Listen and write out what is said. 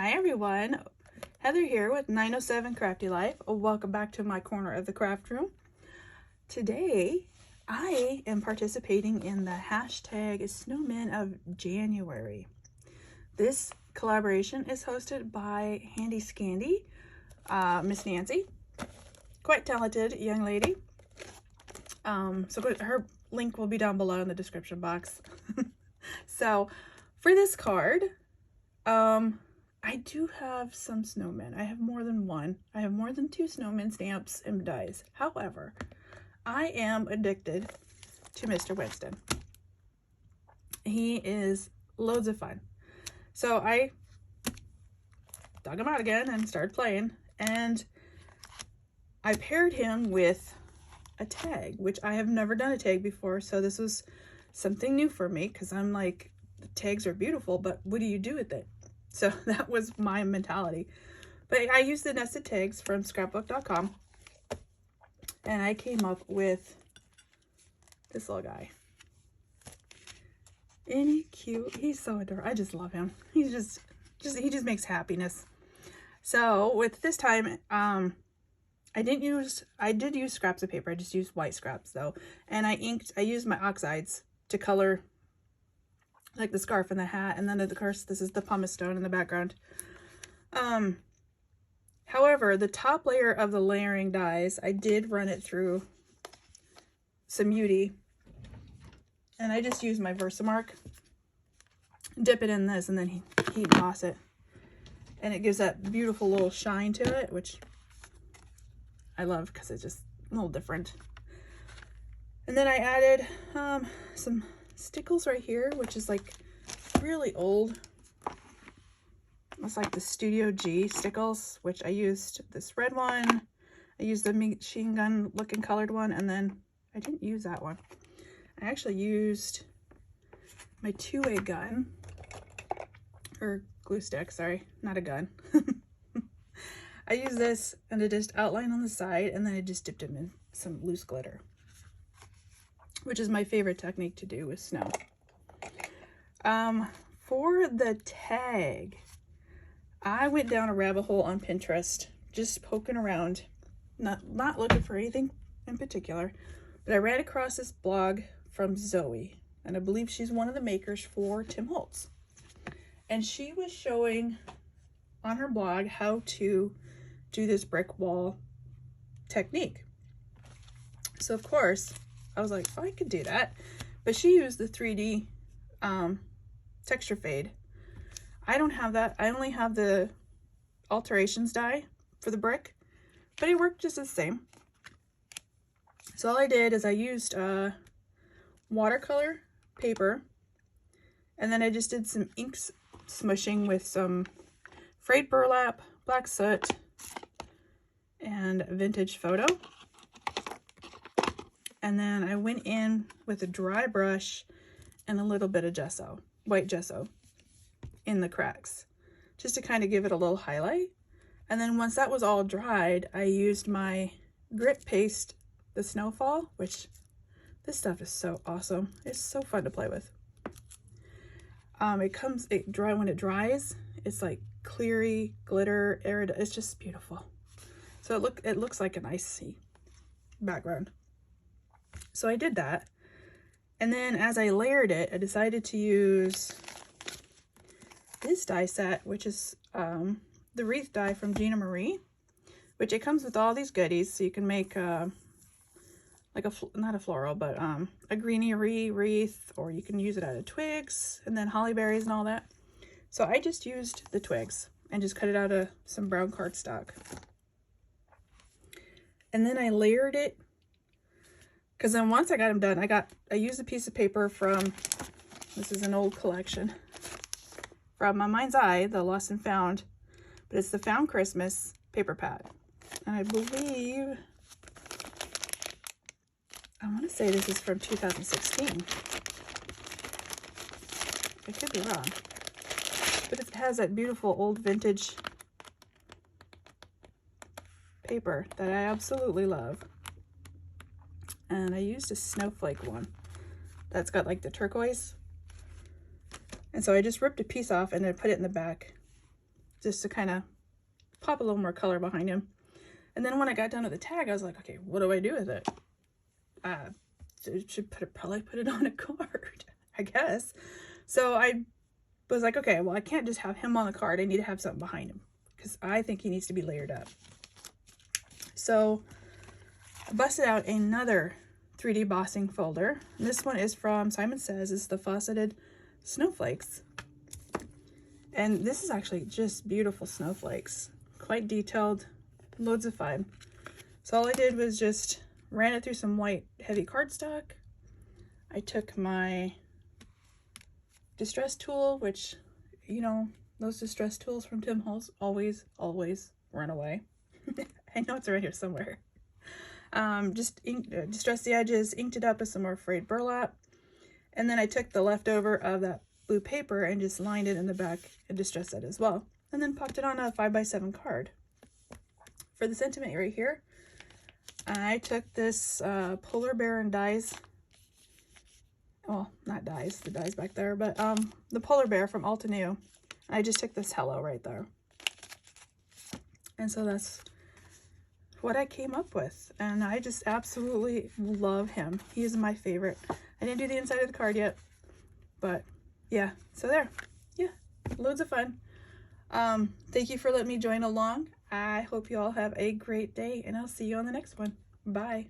Hi everyone, Heather here with 907 Crafty Life. Welcome back to my corner of the craft room. Today I am participating in the hashtag Snowmen of January. This collaboration is hosted by Handy Scandy, Miss Nancy, quite talented young lady. Her link will be down below in the description box. So for this card, I do have some snowmen. I have more than one. I have more than 2 snowman stamps and dies. However, I am addicted to Mr. Winston. He is loads of fun. So I dug him out again and started playing, and I paired him with a tag, which I have never done a tag before, so this was something new for me because I'm like, the tags are beautiful, but what do you do with it? So that was my mentality. But I used the nested tags from scrapbook.com, and I came up with this little guy. Isn't he cute? He's so adorable. I just love him. He just makes happiness. So with this time, I did use scraps of paper. I just used white scraps though. And I used my oxides to color like the scarf and the hat, and then of course this is the pumice stone in the background. However, the top layer of the layering dies, I did run it through some UD, and I just used my Versamark, dip it in this, and then heat emboss it, and it gives that beautiful little shine to it, which I love because it's just a little different. And then I added some stickles right here, which is like really old. It's like the Studio G stickles, which I used this red one. I used the machine gun looking colored one, and then I didn't use that one. I actually used my 2-way gun, or glue stick, sorry, not a gun. I used this, and I just outlined on the side, and then I just dipped it in some loose glitter, which is my favorite technique to do with snow. For the tag, I went down a rabbit hole on Pinterest, just poking around, not looking for anything in particular, but I ran across this blog from Zoe, and I believe she's one of the makers for Tim Holtz. And she was showing on her blog how to do this brick wall technique. So of course, I was like, oh, I could do that. But she used the 3D texture fade. I don't have that. I only have the alterations die for the brick, but it worked just the same. So all I did is I used watercolor paper, and then I just did some ink smushing with some frayed burlap, black soot, and vintage photo. And then I went in with a dry brush and a little bit of gesso, white gesso, in the cracks, just to kind of give it a little highlight. And then once that was all dried, I used my grit paste, the Snowfall, which this stuff is so awesome. It's so fun to play with. When it dries, it's like cleary glitter, it's just beautiful. So it looks like an icy background. So I did that, and then as I layered it, I decided to use this die set, which is the wreath die from Gina Marie, which it comes with all these goodies, so you can make like not a floral, but a greenery wreath, or you can use it out of twigs and then holly berries and all that. So I just used the twigs and just cut it out of some brown cardstock, and then I layered it. Because then once I got them done, I used a piece of paper from, this is an old collection, from Mind's Eye, the Lost and Found, but it's the Found Christmas paper pad. And I believe, I want to say this is from 2016. I could be wrong. But it has that beautiful old vintage paper that I absolutely love. And I used a snowflake one that's got like the turquoise. And so I just ripped a piece off and then put it in the back just to kind of pop a little more color behind him. And then when I got done with the tag, I was like, okay, what do I do with it? Should probably put it on a card, I guess. So I was like, okay, well, I can't just have him on the card. I need to have something behind him because I think he needs to be layered up. So I busted out another 3D bossing folder. And this one is from Simon Says. It's the Faceted Snowflakes. And this is actually just beautiful snowflakes. Quite detailed, loads of fun. So all I did was just ran it through some white heavy cardstock. I took my distress tool, which, you know, those distress tools from Tim Holtz always run away. I know it's around here somewhere. Just distressed the edges, inked it up with some more frayed burlap, and then I took the leftover of that blue paper and just lined it in the back and distressed it as well, and then popped it on a 5x7 card. For the sentiment right here, I took this Polar Bear and dies, well, not dies, the dies back there, but the Polar Bear from Altenew. I just took this hello right there. And so that's what I came up with, and I just absolutely love him. He is my favorite. I didn't do the inside of the card yet, but yeah, so there. Yeah, loads of fun. Thank you for letting me join along. I hope you all have a great day, and I'll see you on the next one. Bye.